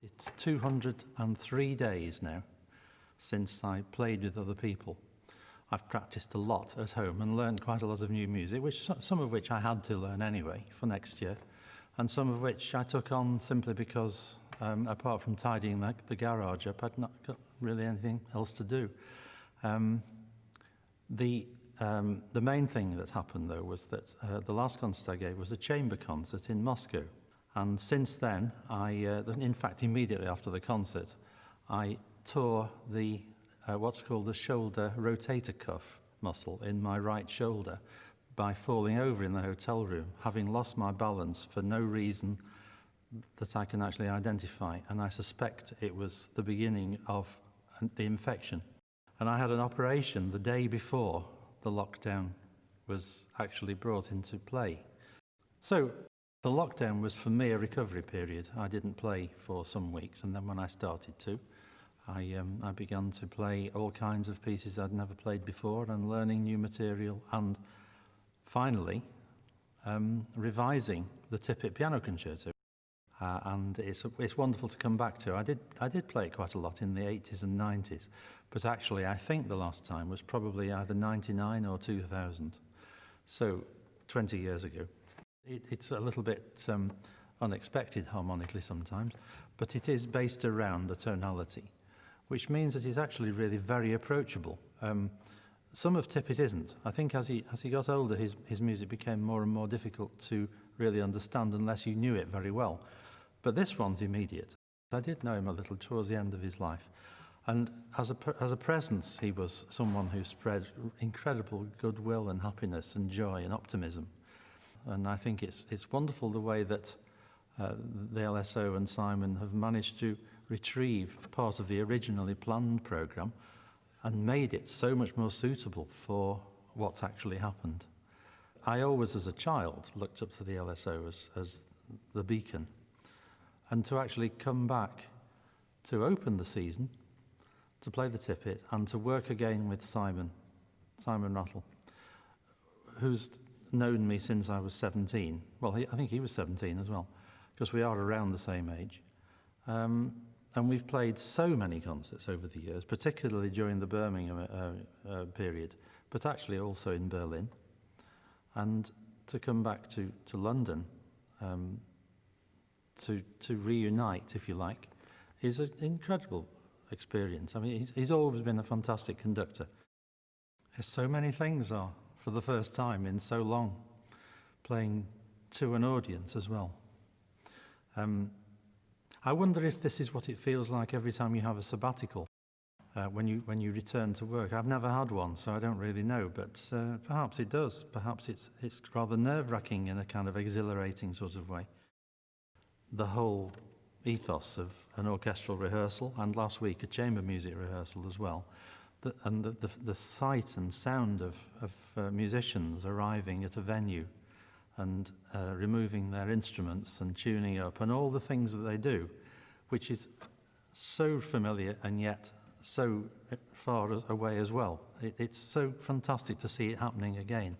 It's 203 days now since I played with other people. I've practiced a lot at home and learned quite a lot of new music, some of which I had to learn anyway for next year, and some of which I took on simply because, apart from tidying the garage up, I'd not got really anything else to do. The main thing that happened, though, was that the last concert I gave was a chamber concert in Moscow. And since then, in fact, immediately after the concert, I tore the what's called the shoulder rotator cuff muscle in my right shoulder by falling over in the hotel room, having lost my balance for no reason that I can actually identify. And I suspect it was the beginning of the infection. And I had an operation the day before the lockdown was actually brought into play. So the lockdown was for me a recovery period. I didn't play for some weeks, and then when I started to, I began to play all kinds of pieces I'd never played before and learning new material, and finally revising the Tippett piano concerto. And it's wonderful to come back to. I did play it quite a lot in the 80s and 90s, but actually I think the last time was probably either 99 or 2000, so 20 years ago. It's a little bit unexpected harmonically sometimes, but it is based around a tonality, which means that it's actually really very approachable. Some of Tippett isn't. I think as he got older, his music became more and more difficult to really understand unless you knew it very well. But this one's immediate. I did know him a little towards the end of his life. And as a presence, he was someone who spread incredible goodwill and happiness and joy and optimism. And I think it's wonderful the way that the LSO and Simon have managed to retrieve part of the originally planned programme and made it so much more suitable for what's actually happened. I always, as a child, looked up to the LSO as the beacon. And to actually come back to open the season, to play the Tippett, and to work again with Simon Rattle, who's known me since I was 17. Well, I think he was 17 as well, because we are around the same age. And we've played so many concerts over the years, particularly during the Birmingham period, but actually also in Berlin. And to come back to London, to reunite, if you like, is an incredible experience. I mean, he's always been a fantastic conductor. There's so many things are for the first time in so long, playing to an audience as well. I wonder if this is what it feels like every time you have a sabbatical, when you return to work. I've never had one, so I don't really know, but perhaps it does. Perhaps it's rather nerve-wracking in a kind of exhilarating sort of way. The whole ethos of an orchestral rehearsal, and last week a chamber music rehearsal as well, and the sight and sound of musicians arriving at a venue and removing their instruments and tuning up and all the things that they do, which is so familiar and yet so far away as well. It's so fantastic to see it happening again.